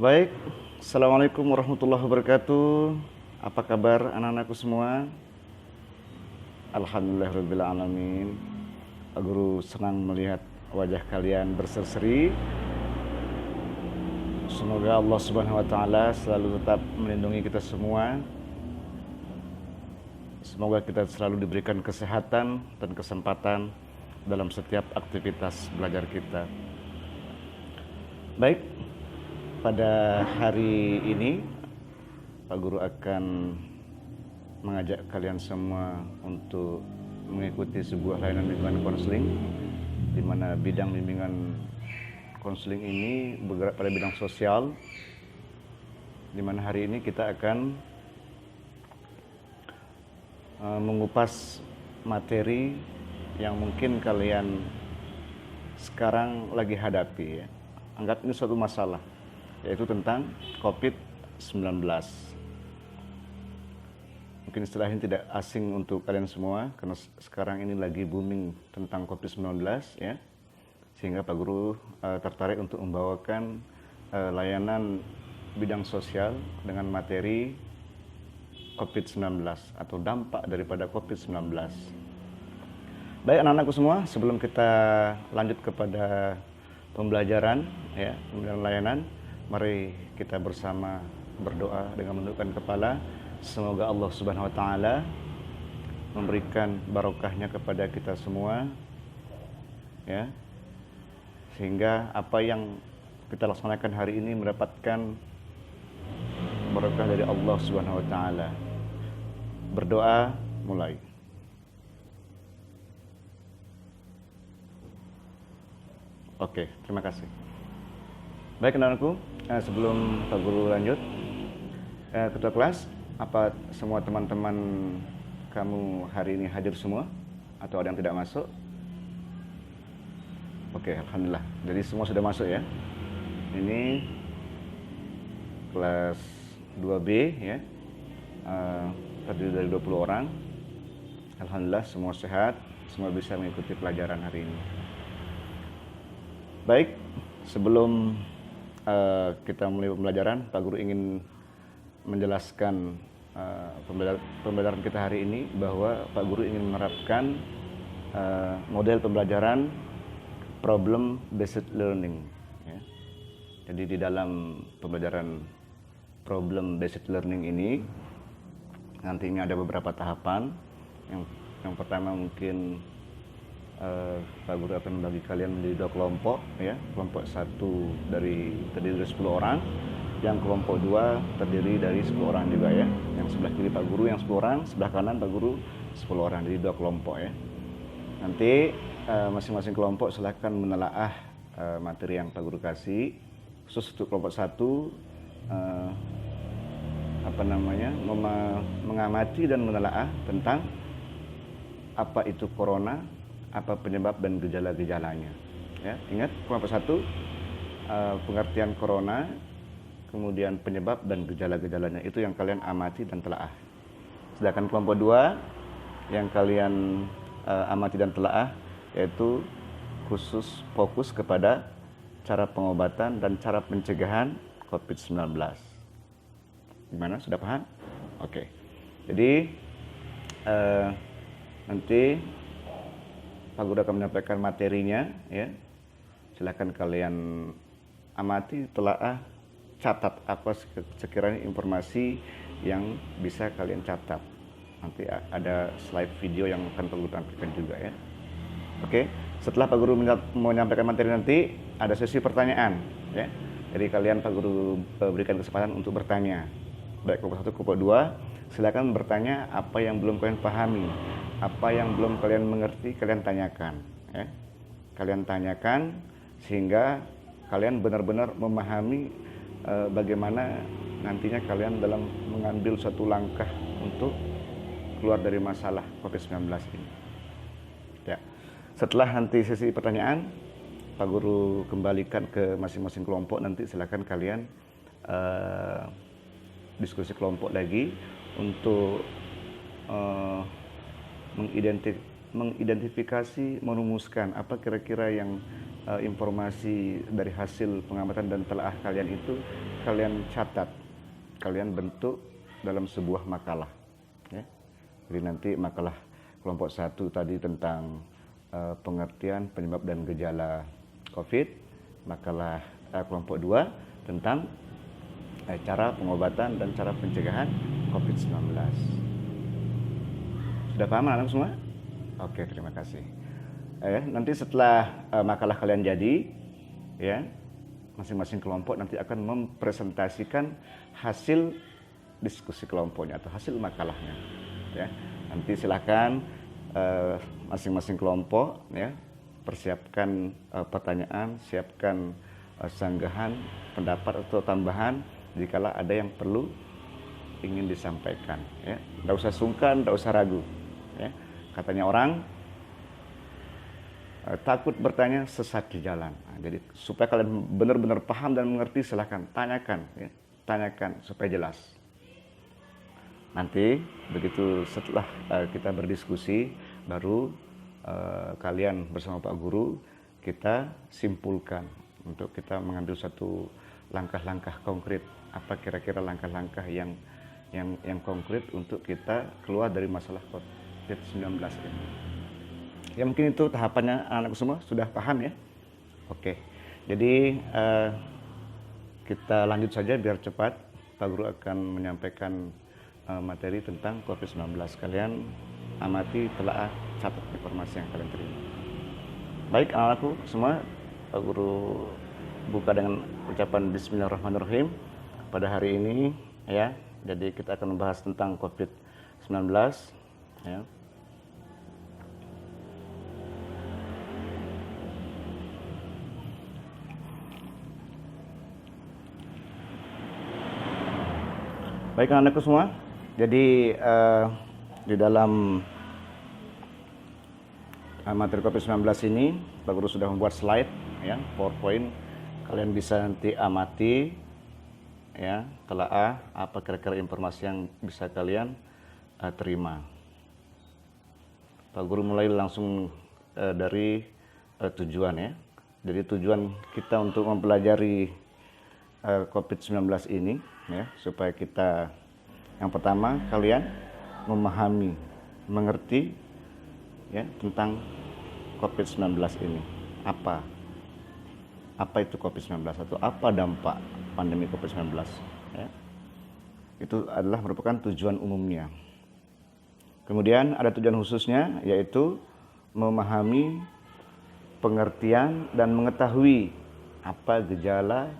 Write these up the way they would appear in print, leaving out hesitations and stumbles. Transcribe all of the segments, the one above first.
Baik, Assalamualaikum warahmatullahi wabarakatuh. Apa kabar anak-anakku semua? Alhamdulillahirabbil alamin. Pak Guru senang melihat wajah kalian berseri-seri. Semoga Allah Subhanahu wa taala selalu tetap melindungi kita semua. Semoga kita selalu diberikan kesehatan dan kesempatan dalam setiap aktivitas belajar kita. Baik, pada hari ini Pak Guru akan mengajak kalian semua untuk mengikuti sebuah layanan bimbingan konseling, di mana bidang bimbingan konseling ini bergerak pada bidang sosial, di mana hari ini kita akan mengupas materi yang mungkin kalian sekarang lagi hadapi ya. Anggap ini suatu masalah, yaitu tentang COVID-19. Mungkin istilah ini tidak asing untuk kalian semua, karena sekarang ini lagi booming tentang COVID-19 ya. Sehingga Pak Guru tertarik untuk membawakan layanan bidang sosial dengan materi COVID-19 atau dampak daripada COVID-19. Baik anak-anakku semua, sebelum kita lanjut kepada pembelajaran ya, pembelajaran layanan, mari kita bersama berdoa dengan menundukkan kepala. Semoga Allah Subhanahu wa taala memberikan barokahnya kepada kita semua ya. Sehingga apa yang kita laksanakan hari ini mendapatkan barokah dari Allah Subhanahu wa taala. Berdoa mulai. Oke, terima kasih. Baik anak-anakku, sebelum Pak Guru lanjut, ketua kelas, apa semua teman-teman kamu hari ini hadir semua? Atau ada yang tidak masuk? Oke, alhamdulillah. Jadi semua sudah masuk ya. Ini kelas 2B ya, terdiri dari 20 orang. Alhamdulillah semua sehat, semua bisa mengikuti pelajaran hari ini. Baik, sebelum kita mulai pembelajaran, Pak Guru ingin menjelaskan pembelajaran kita hari ini, bahwa Pak Guru ingin menerapkan model pembelajaran problem based learning ya. Jadi di dalam pembelajaran problem based learning ini nantinya ada beberapa tahapan. Yang pertama mungkin Pak Guru akan membagi kalian menjadi 2 kelompok ya. Kelompok 1 terdiri dari 10 orang, yang kelompok 2 terdiri dari 10 orang juga ya. Yang sebelah kiri Pak Guru yang 10 orang, sebelah kanan Pak Guru 10 orang, jadi 2 kelompok ya. Nanti masing-masing kelompok silahkan menelaah materi yang Pak Guru kasih. Khusus untuk kelompok 1 mengamati dan menelaah tentang apa itu corona, apa penyebab dan gejala-gejalanya ya. Ingat, kelompok 1 pengertian corona, kemudian penyebab dan gejala-gejalanya, itu yang kalian amati dan telaah. Sedangkan kelompok 2 yang kalian amati dan telaah, yaitu khusus fokus kepada cara pengobatan dan cara pencegahan COVID-19. Gimana, sudah paham? Oke. Jadi nanti Pak Guru akan menyampaikan materinya ya. Silakan kalian amati, telaah, catat apa sekiranya informasi yang bisa kalian catat. Nanti ada slide video yang akan Pak Guru tampilkan juga ya. Oke, setelah Pak Guru menyampaikan materi nanti ada sesi pertanyaan ya. Jadi kalian Pak Guru berikan kesempatan untuk bertanya. Baik kelompok 1, kelompok 2, silakan bertanya apa yang belum kalian pahami, apa yang belum kalian mengerti, kalian tanyakan ya. Kalian tanyakan sehingga kalian benar-benar memahami bagaimana nantinya kalian dalam mengambil suatu langkah untuk keluar dari masalah COVID-19 ini ya. Setelah nanti sesi pertanyaan, Pak Guru kembalikan ke masing-masing kelompok. Nanti silakan kalian diskusi kelompok lagi untuk mengidentifikasi, merumuskan apa kira-kira yang informasi dari hasil pengamatan dan telaah kalian itu kalian catat, kalian bentuk dalam sebuah makalah. Ya. Jadi nanti makalah kelompok 1 tadi tentang pengertian penyebab dan gejala COVID, makalah kelompok 2 tentang cara pengobatan dan cara pencegahan COVID-19. Sudah paham anak semua? Oke, terima kasih. Nanti setelah makalah kalian jadi, ya, masing-masing kelompok nanti akan mempresentasikan hasil diskusi kelompoknya atau hasil makalahnya. Ya, nanti silakan masing-masing kelompok, ya, persiapkan pertanyaan, siapkan sanggahan, pendapat atau tambahan jikalau ada yang perlu ingin disampaikan. Ya, nggak usah sungkan, nggak usah ragu. Ya, katanya orang takut bertanya sesat di jalan. Nah, jadi supaya kalian benar-benar paham dan mengerti, silahkan tanyakan, ya. Tanyakan supaya jelas. Nanti begitu setelah kita berdiskusi, baru kalian bersama Pak Guru kita simpulkan untuk kita mengambil satu langkah-langkah konkret. Apa kira-kira langkah-langkah yang konkret untuk kita keluar dari masalah COVID-19 ini. Ya, mungkin itu tahapannya anak-anak semua sudah paham ya. Oke, jadi kita lanjut saja biar cepat. Pak Guru akan menyampaikan materi tentang COVID-19. Kalian amati, telaah, catat informasi yang kalian terima. Baik anak-anakku semua, Pak Guru buka dengan ucapan Bismillahirrahmanirrahim pada hari ini, ya. Jadi kita akan membahas tentang COVID-19, ya. Baik anak-anakku semua, jadi di dalam materi COVID-19 ini Pak Guru sudah membuat slide, ya, PowerPoint. Kalian bisa nanti amati, ya, telaah apa kira-kira informasi yang bisa kalian terima. Pak Guru mulai langsung dari tujuan, ya. Jadi tujuan kita untuk mempelajari COVID-19 ini, ya, supaya kita yang pertama kalian memahami, mengerti, ya, tentang COVID-19 ini. Apa itu COVID-19 atau apa dampak pandemi COVID-19, ya. Itu adalah merupakan tujuan umumnya. Kemudian ada tujuan khususnya, yaitu memahami, pengertian dan mengetahui apa gejala,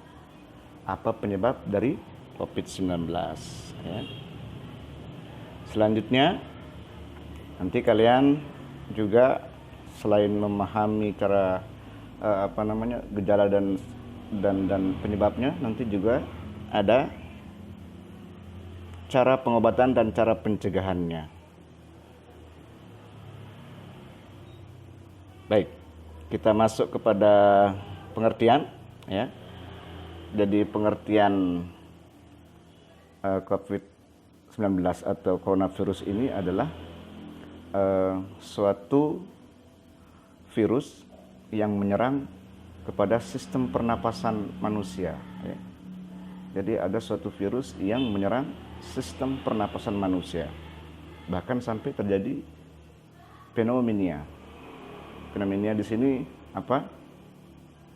apa penyebab dari COVID-19, ya. Selanjutnya nanti kalian juga selain memahami cara gejala dan penyebabnya, nanti juga ada cara pengobatan dan cara pencegahannya. Baik, kita masuk kepada pengertian, ya. Jadi pengertian COVID-19 atau coronavirus ini adalah suatu virus yang menyerang kepada sistem pernapasan manusia, ya. Jadi ada suatu virus yang menyerang sistem pernapasan manusia, bahkan sampai terjadi pneumonia. Pneumonia di sini apa?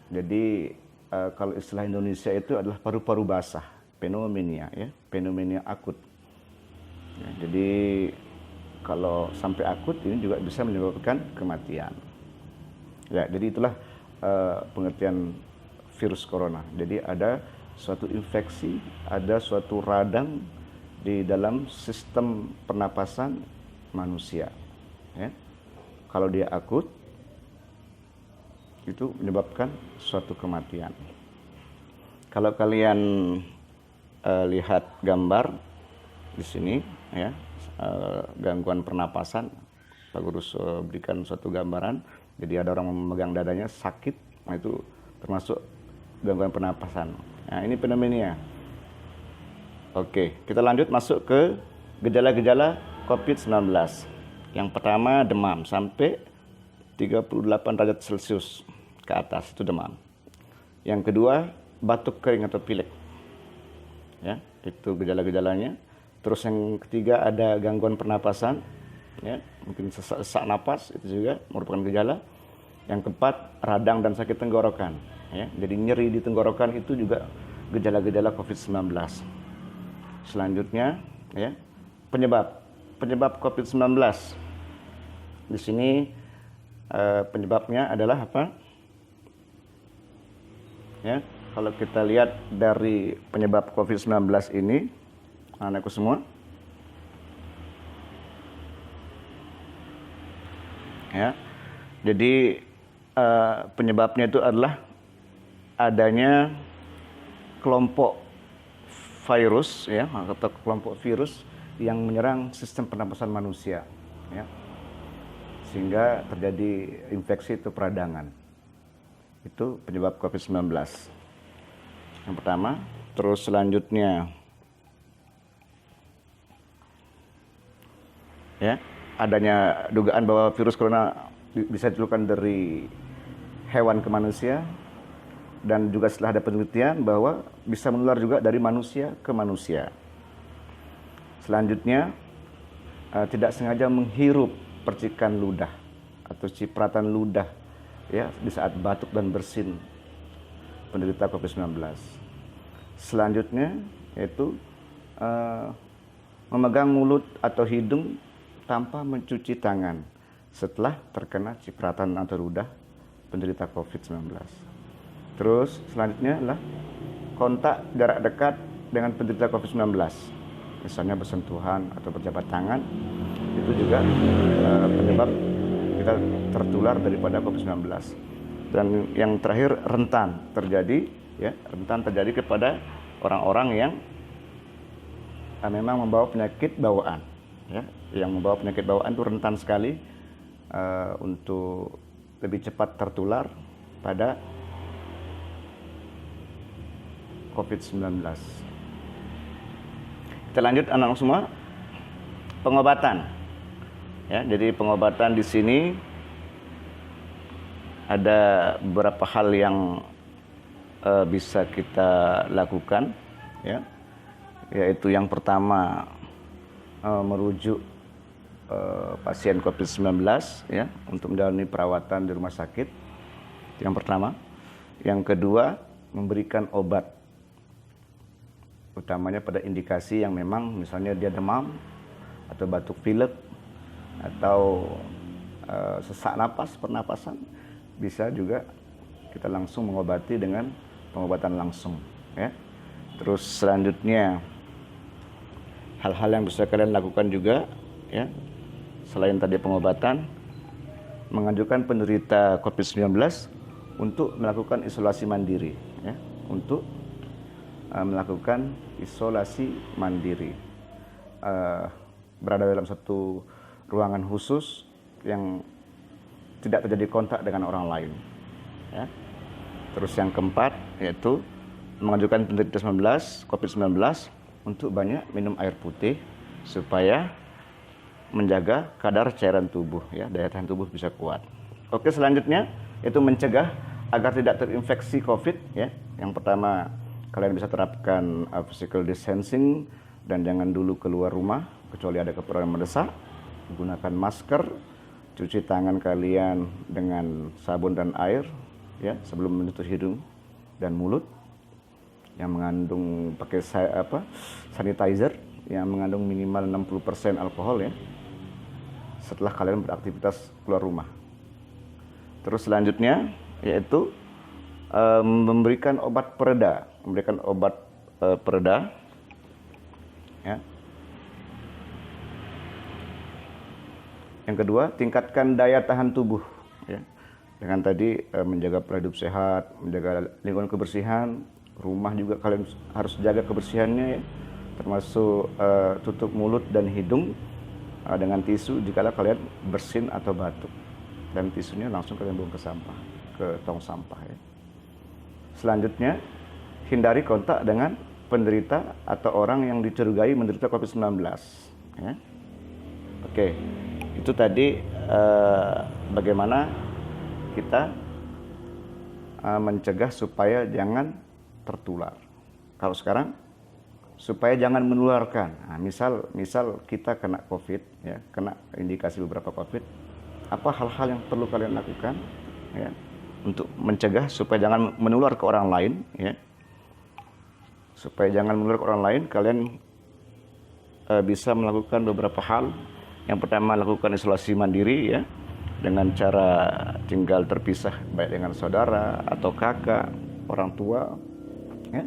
Jadi kalau istilah Indonesia itu adalah paru-paru basah, pneumonia, ya, pneumonia akut. Ya, jadi kalau sampai akut ini juga bisa menyebabkan kematian. Ya, jadi itulah pengertian virus corona. Jadi ada suatu infeksi, ada suatu radang di dalam sistem pernapasan manusia, ya. Kalau dia akut, itu menyebabkan suatu kematian. Kalau kalian lihat gambar di sini, ya, gangguan pernapasan, Pak Guru berikan suatu gambaran. Jadi ada orang memegang dadanya sakit, nah itu termasuk gangguan pernapasan. Nah, ini pneumonia. Oke, kita lanjut masuk ke gejala-gejala COVID-19. Yang pertama demam sampai 38 derajat Celcius. ke atas, itu demam. Yang kedua, batuk kering atau pilek. Ya, itu gejala-gejalanya. Terus yang ketiga ada gangguan pernapasan, ya, mungkin sesak napas, itu juga merupakan gejala. Yang keempat, radang dan sakit tenggorokan. Ya, jadi nyeri di tenggorokan itu juga gejala-gejala COVID-19. Selanjutnya, ya, penyebab COVID-19. Di sini penyebabnya adalah apa? Ya, kalau kita lihat dari penyebab COVID-19 ini, anakku semua, ya, jadi penyebabnya itu adalah adanya kelompok virus, ya, atau kelompok virus yang menyerang sistem pernapasan manusia, ya, sehingga terjadi infeksi atau peradangan. Itu penyebab COVID-19 yang pertama. Terus selanjutnya, ya, adanya dugaan bahwa virus corona bisa ditularkan dari hewan ke manusia, dan juga setelah ada penelitian bahwa bisa menular juga dari manusia ke manusia. Selanjutnya, tidak sengaja menghirup percikan ludah atau cipratan ludah, ya, di saat batuk dan bersin penderita COVID-19. Selanjutnya yaitu memegang mulut atau hidung tanpa mencuci tangan setelah terkena cipratan atau ludah penderita COVID-19. Terus selanjutnya adalah kontak jarak dekat dengan penderita COVID-19, misalnya bersentuhan atau berjabat tangan, itu juga penyebab kita tertular daripada COVID-19. Dan yang terakhir, rentan terjadi kepada orang-orang yang memang membawa penyakit bawaan, ya, yang membawa penyakit bawaan itu rentan sekali untuk lebih cepat tertular pada COVID-19. Kita lanjut anak-anak semua, pengobatan. Ya, jadi pengobatan di sini ada beberapa hal yang bisa kita lakukan, ya, yaitu yang pertama merujuk pasien COVID-19, ya, untuk menjalani perawatan di rumah sakit. Yang pertama. Yang kedua, memberikan obat, utamanya pada indikasi yang memang misalnya dia demam atau batuk pilek atau sesak napas, pernapasan, bisa juga kita langsung mengobati dengan pengobatan langsung, ya. Terus selanjutnya, hal-hal yang bisa kalian lakukan juga, ya, selain tadi pengobatan, menganjurkan penderita COVID-19 untuk melakukan isolasi mandiri, ya, untuk melakukan isolasi mandiri, berada dalam satu ruangan khusus yang tidak terjadi kontak dengan orang lain, ya. Terus yang keempat yaitu menganjurkan penderita COVID-19 untuk banyak minum air putih supaya menjaga kadar cairan tubuh, ya, daya tahan tubuh bisa kuat. Oke, selanjutnya itu mencegah agar tidak terinfeksi COVID, ya. Yang pertama, kalian bisa terapkan physical distancing dan jangan dulu keluar rumah kecuali ada keperluan mendesak. Gunakan masker, cuci tangan kalian dengan sabun dan air, ya, sebelum menyentuh hidung dan mulut, yang mengandung pakai sanitizer yang mengandung minimal 60% alkohol, ya, setelah kalian beraktivitas keluar rumah. Terus selanjutnya yaitu memberikan obat pereda, ya. Yang kedua, tingkatkan daya tahan tubuh, ya, dengan tadi menjaga pola hidup sehat, menjaga lingkungan kebersihan, rumah juga kalian harus jaga kebersihannya, ya, termasuk tutup mulut dan hidung dengan tisu jika kalian bersin atau batuk, dan tisunya langsung kalian buang ke sampah, ke tong sampah, ya. Selanjutnya, hindari kontak dengan penderita atau orang yang dicurigai menderita COVID-19, ya. Oke, itu tadi bagaimana kita mencegah supaya jangan tertular. Kalau sekarang supaya jangan menularkan. Nah, misal kita kena COVID, ya, kena indikasi beberapa COVID, apa hal-hal yang perlu kalian lakukan, ya, untuk mencegah supaya jangan menular ke orang lain, ya, supaya jangan menular ke orang lain, kalian bisa melakukan beberapa hal. Yang pertama, lakukan isolasi mandiri, ya, dengan cara tinggal terpisah baik dengan saudara atau kakak, orang tua, ya.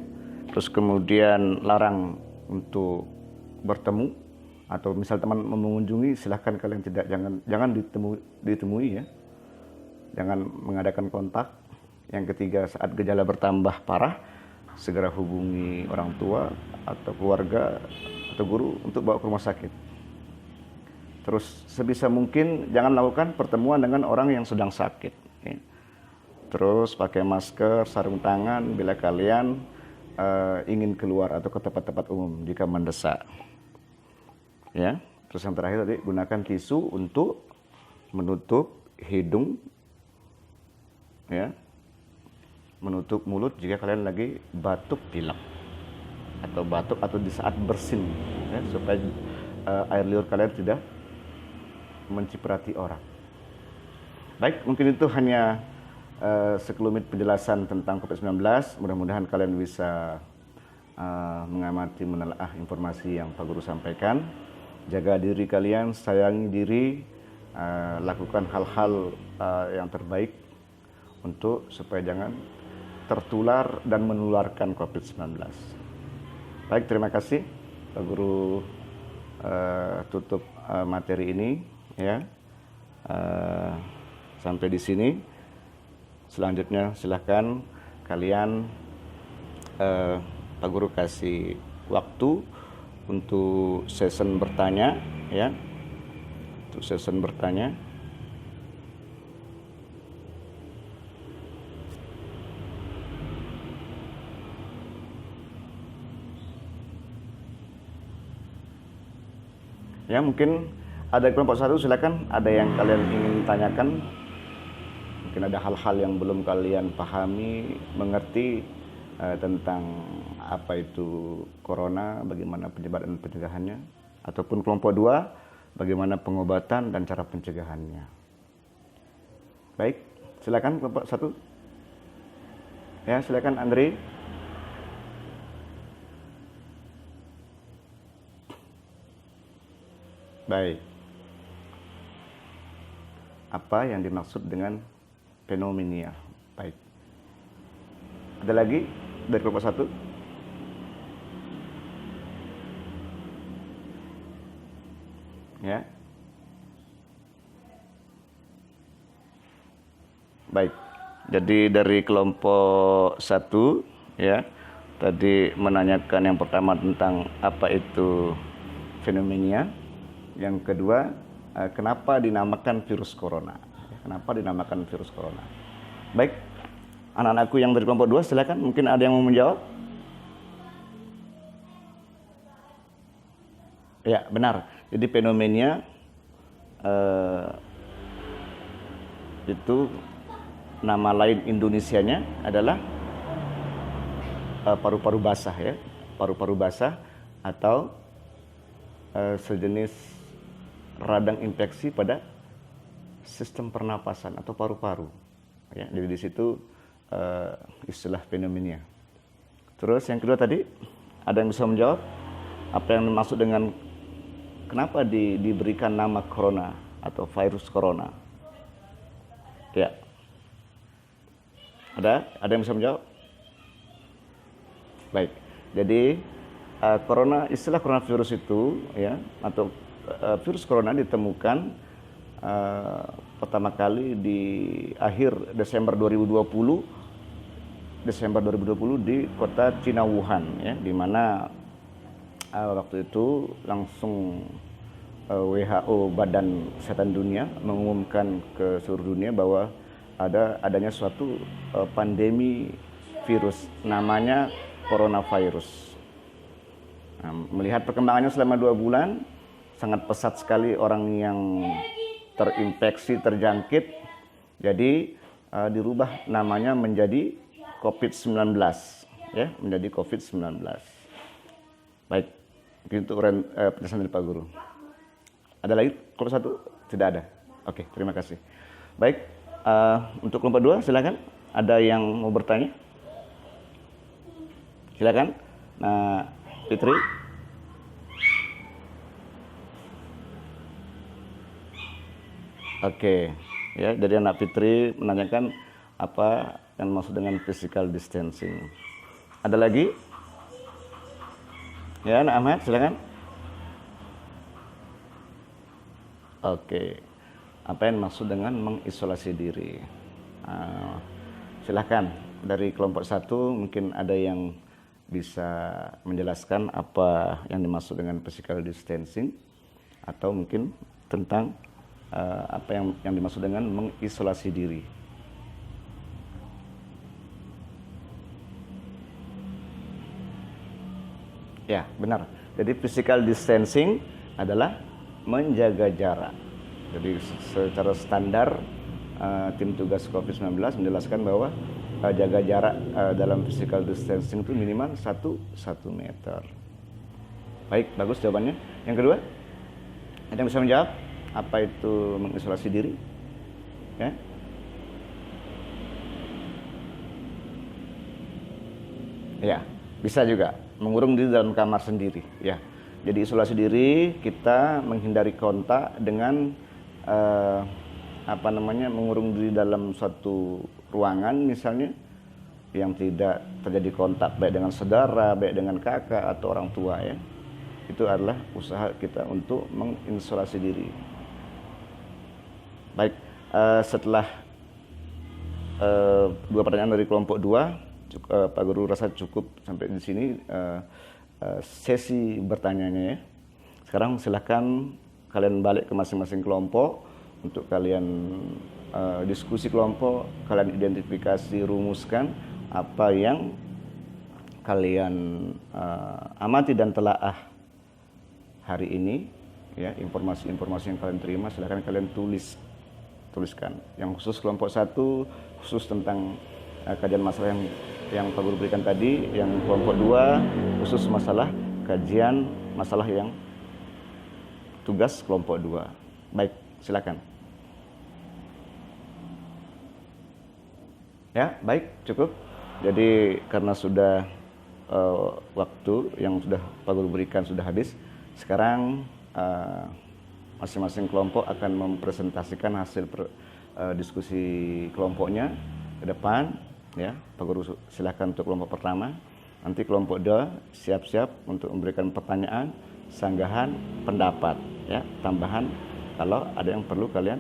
Terus kemudian larang untuk bertemu, atau misal teman mengunjungi, silahkan kalian jangan ditemui, ya, jangan mengadakan kontak. Yang ketiga, saat gejala bertambah parah, segera hubungi orang tua atau keluarga atau guru untuk bawa ke rumah sakit. Terus sebisa mungkin jangan lakukan pertemuan dengan orang yang sedang sakit, ya. Terus pakai masker, sarung tangan bila kalian ingin keluar atau ke tempat-tempat umum jika mendesak, ya. Terus yang terakhir tadi, gunakan tisu untuk menutup hidung, ya, menutup mulut jika kalian lagi batuk pilek atau di saat bersin, ya, supaya air liur kalian tidak menciprati orang. Baik, mungkin itu hanya sekelumit penjelasan tentang COVID-19. Mudah-mudahan kalian bisa mengamati, menelaah informasi yang Pak Guru sampaikan. Jaga diri kalian, sayangi diri, lakukan hal-hal yang terbaik untuk supaya jangan tertular dan menularkan COVID-19. Baik, terima kasih Pak Guru tutup materi ini, ya. Sampai di sini. Selanjutnya silahkan kalian Pak Guru kasih waktu untuk session bertanya, ya. Untuk session bertanya. Ya, mungkin ada kelompok satu, silakan, ada yang kalian ingin tanyakan. Mungkin ada hal-hal yang belum kalian pahami, mengerti tentang apa itu corona, bagaimana penyebaran dan pencegahannya. Ataupun kelompok dua, bagaimana pengobatan dan cara pencegahannya. Baik, silakan kelompok satu. Ya, silakan Andre. Baik. Apa yang dimaksud dengan fenomenia? Baik. Ada lagi dari kelompok satu? Ya. Baik. Jadi dari kelompok satu, ya, tadi menanyakan yang pertama tentang apa itu fenomenia. Yang kedua, kenapa dinamakan virus corona? Kenapa dinamakan virus corona? Baik, anak-anakku yang dari kelompok 2, silakan. Mungkin ada yang mau menjawab? Ya, benar. Jadi fenomenia itu nama lain Indonesianya adalah paru-paru basah, ya. Paru-paru basah atau sejenis radang infeksi pada sistem pernapasan atau paru-paru, ya. Jadi di situ istilah fenomenia. Terus yang kedua tadi, ada yang bisa menjawab apa yang dimaksud dengan kenapa diberikan nama corona atau virus corona? Ya, ada yang bisa menjawab? Baik, jadi istilah coronavirus itu, ya, atau virus corona ditemukan pertama kali di akhir Desember 2020 di kota Cina Wuhan, ya, di mana waktu itu langsung WHO, Badan Kesehatan Dunia, mengumumkan ke seluruh dunia bahwa adanya suatu pandemi virus namanya coronavirus. Nah, melihat perkembangannya selama 2 bulan, sangat pesat sekali orang yang terinfeksi, terjangkit. Jadi dirubah namanya menjadi COVID-19, ya, menjadi COVID-19. Baik, itu penjelasan dari Pak Guru. Ada lagi kelompok 1? Tidak ada. Oke, terima kasih. Baik, untuk kelompok 2 silakan. Ada yang mau bertanya? Silakan. Nah, Fitri. Oke, ya, jadi anak Fitri menanyakan apa yang maksud dengan physical distancing. Ada lagi? Ya, anak Ahmad, silakan. Oke, apa yang maksud dengan mengisolasi diri? Silakan, dari kelompok 1 mungkin ada yang bisa menjelaskan apa yang dimaksud dengan physical distancing, atau mungkin tentang apa yang dimaksud dengan mengisolasi diri. Ya, benar. Jadi physical distancing adalah menjaga jarak. Jadi secara standar tim tugas COVID-19 menjelaskan bahwa jaga jarak dalam physical distancing itu minimal 1 meter. Baik, bagus jawabannya. Yang kedua, ada yang bisa menjawab apa itu mengisolasi diri? Ya. Ya, bisa juga mengurung diri dalam kamar sendiri, ya. Jadi isolasi diri, kita menghindari kontak dengan mengurung diri dalam suatu ruangan misalnya, yang tidak terjadi kontak baik dengan saudara, baik dengan kakak atau orang tua, ya. Itu adalah usaha kita untuk mengisolasi diri. Baik, setelah 2 pertanyaan dari kelompok 2, Pak Guru rasa cukup sampai di sini sesi bertanyanya, ya. Sekarang silakan kalian balik ke masing-masing kelompok untuk kalian diskusi kelompok, kalian identifikasi, rumuskan apa yang kalian amati dan telaah hari ini, ya. Informasi-informasi yang kalian terima silakan kalian tuliskan. Yang khusus kelompok 1 khusus tentang kajian masalah yang Pak Guru berikan tadi, yang kelompok 2 khusus masalah kajian masalah yang tugas kelompok 2. Baik, silakan. Ya, baik, cukup. Jadi karena sudah waktu yang sudah Pak Guru berikan sudah habis, sekarang masing-masing kelompok akan mempresentasikan hasil diskusi kelompoknya ke depan, ya. Pak Guru silakan untuk kelompok pertama. Nanti kelompok 2 siap-siap untuk memberikan pertanyaan, sanggahan, pendapat, ya, tambahan kalau ada yang perlu kalian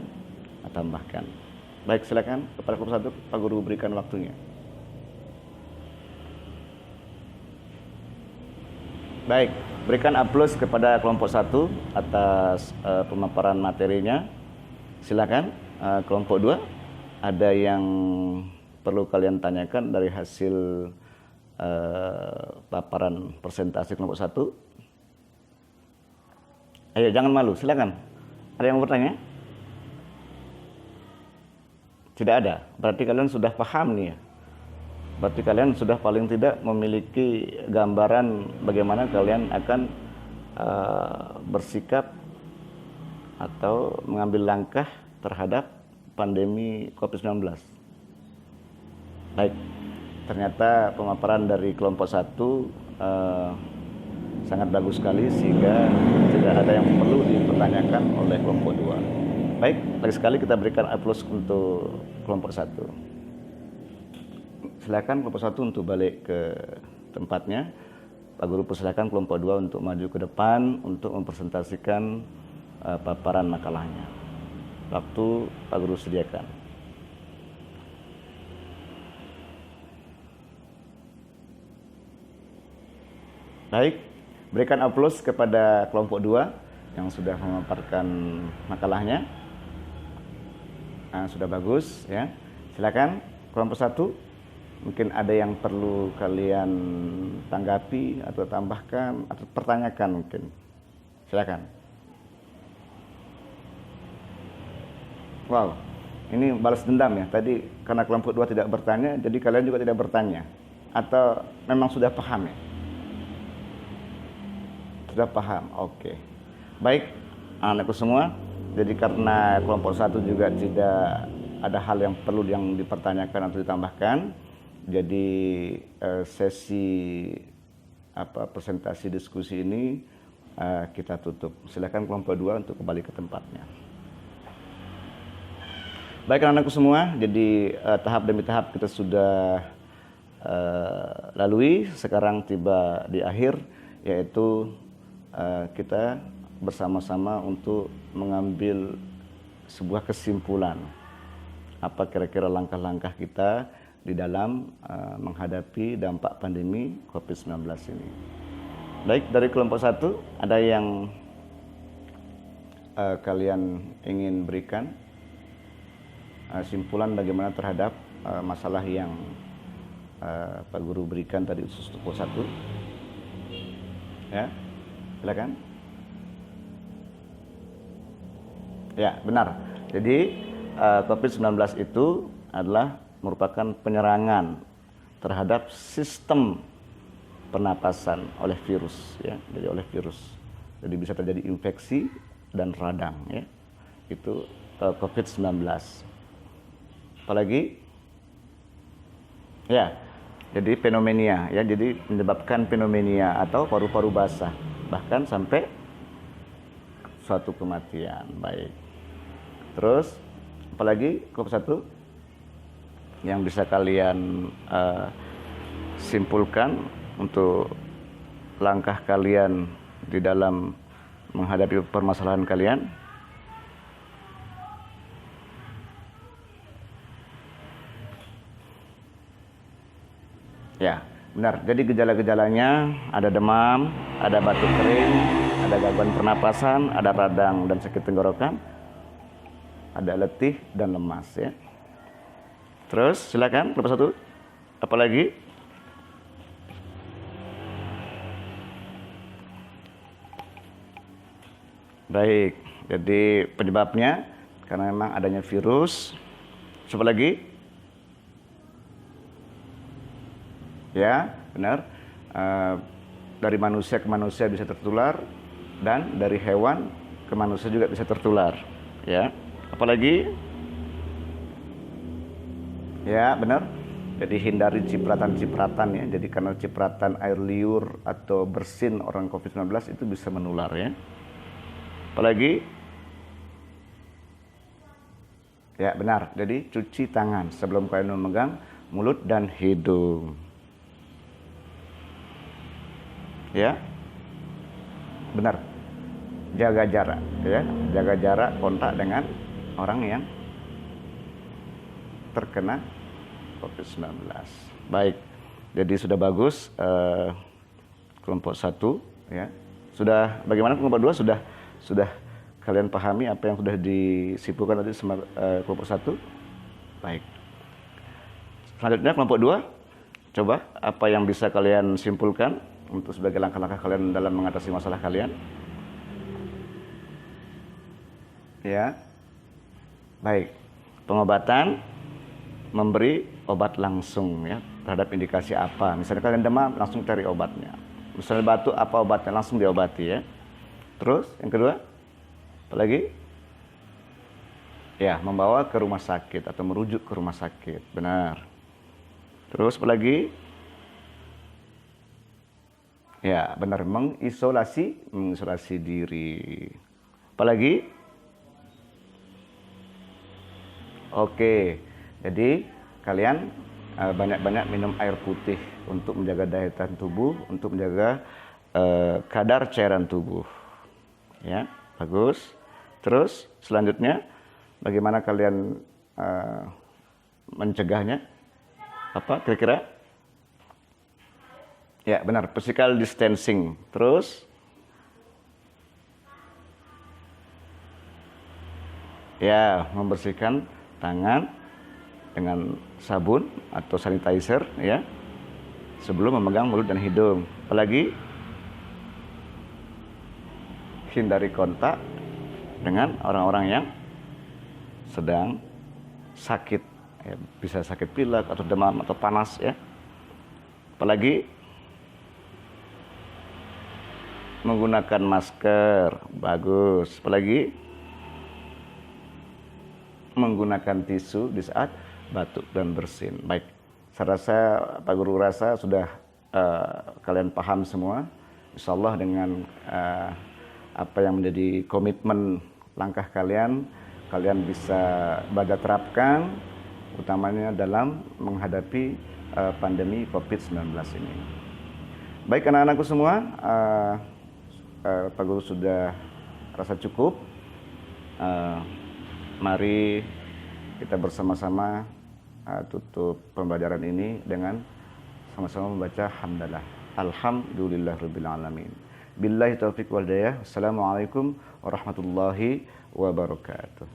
tambahkan. Baik, silakan kepada kelompok 1 Pak Guru berikan waktunya. Baik, berikan aplaus kepada kelompok 1 atas pemaparan materinya. Silakan. Kelompok 2, ada yang perlu kalian tanyakan dari hasil paparan presentasi kelompok 1? Ayo, jangan malu, silakan. Ada yang mau bertanya? Tidak ada. Berarti kalian sudah paham nih, ya. Berarti kalian sudah paling tidak memiliki gambaran bagaimana kalian akan bersikap atau mengambil langkah terhadap pandemi COVID-19. Baik, ternyata pemaparan dari kelompok 1 sangat bagus sekali sehingga tidak ada yang perlu dipertanyakan oleh kelompok 2. Baik, lagi sekali kita berikan aplaus untuk kelompok 1. Silakan kelompok 1 untuk balik ke tempatnya. Pak Guru persilakan kelompok 2 untuk maju ke depan untuk mempresentasikan paparan makalahnya. Waktu Pak Guru sediakan. Baik, berikan aplaus kepada kelompok 2 yang sudah memaparkan makalahnya. Sudah bagus, ya. Silakan kelompok 1, mungkin ada yang perlu kalian tanggapi atau tambahkan atau pertanyakan mungkin. Silakan. Wow, Ini balas dendam ya. Tadi karena kelompok 2 tidak bertanya, jadi kalian juga tidak bertanya. Atau memang sudah paham ya? Sudah paham, oke. Baik, anakku semua. Jadi karena kelompok 1 juga tidak ada hal yang perlu yang dipertanyakan atau ditambahkan, jadi sesi presentasi diskusi ini kita tutup. Silakan kelompok 2 untuk kembali ke tempatnya. Baik anak-anakku semua, jadi tahap demi tahap kita sudah lalui. Sekarang tiba di akhir, yaitu kita bersama-sama untuk mengambil sebuah kesimpulan. Apa kira-kira langkah-langkah kita di dalam menghadapi dampak pandemi COVID-19 ini. Baik, dari kelompok 1, ada yang kalian ingin berikan simpulan bagaimana terhadap masalah yang Pak Guru berikan tadi khusus kelompok 1? Ya, silakan. Ya, benar. Jadi COVID-19 itu adalah merupakan penyerangan terhadap sistem pernapasan oleh virus, ya. Jadi oleh virus. Jadi bisa terjadi infeksi dan radang, ya. Itu COVID-19. Apalagi? Ya, jadi pneumonia, ya. Jadi menyebabkan pneumonia atau paru-paru basah, bahkan sampai suatu kematian. Baik. Terus, apalagi kelompok 1 yang bisa kalian simpulkan untuk langkah kalian di dalam menghadapi permasalahan kalian? Ya, benar. Jadi gejala-gejalanya ada demam, ada batuk kering, ada gangguan pernapasan, ada radang dan sakit tenggorokan, ada letih dan lemas, ya. Terus silakan kelompok 1. Apalagi? Baik. Jadi penyebabnya karena memang adanya virus. Siapa lagi? Ya, benar. Dari manusia ke manusia bisa tertular, dan dari hewan ke manusia juga bisa tertular. Ya, apalagi? Ya, benar. Jadi hindari cipratan-cipratan, ya. Jadi karena cipratan air liur atau bersin orang COVID-19 itu bisa menular, ya. Apalagi? Ya, benar. Jadi cuci tangan sebelum kalian memegang mulut dan hidung. Ya, benar. Jaga jarak, ya. Jaga jarak kontak dengan orang yang terkena COVID-19. Baik. Jadi sudah bagus kelompok 1, ya. Sudah bagaimana kelompok 2? Sudah kalian pahami apa yang sudah disimpulkan tadi sama kelompok 1? Baik. Selanjutnya kelompok 2, coba apa yang bisa kalian simpulkan untuk sebagai langkah-langkah kalian dalam mengatasi masalah kalian? Ya. Baik. Pengobatan, memberi obat langsung, ya, terhadap indikasi apa. Misalnya kalian demam, langsung cari obatnya. Misalnya batuk, apa obatnya, langsung diobati, ya. Terus yang kedua, apalagi? Ya, membawa ke rumah sakit atau merujuk ke rumah sakit. Benar. Terus apalagi? Ya, benar, mengisolasi diri. Apalagi? Oke. Jadi kalian banyak-banyak minum air putih untuk menjaga daya tahan tubuh, untuk menjaga kadar cairan tubuh. Ya, bagus. Terus selanjutnya bagaimana kalian mencegahnya? Apa kira-kira? Ya, benar, physical distancing. Terus? Ya, membersihkan tangan dengan sabun atau sanitizer, ya, sebelum memegang mulut dan hidung. Apalagi? Hindari kontak dengan orang-orang yang sedang sakit, ya, bisa sakit pilek atau demam atau panas ya. Apalagi menggunakan masker, bagus. Apalagi menggunakan tisu di saat batuk dan bersin. Baik, saya rasa Pak Guru rasa sudah kalian paham semua. Insya Allah dengan apa yang menjadi komitmen langkah kalian, kalian bisa belajar terapkan, utamanya dalam menghadapi pandemi COVID-19 ini. Baik anak-anakku semua, Pak Guru sudah rasa cukup. Mari kita bersama-sama tutup pembelajaran ini dengan sama-sama membaca hamdalah. Alhamdulillahirabbil alamin. Billahi taufiq wal hidayah. Assalamualaikum warahmatullahi wabarakatuh.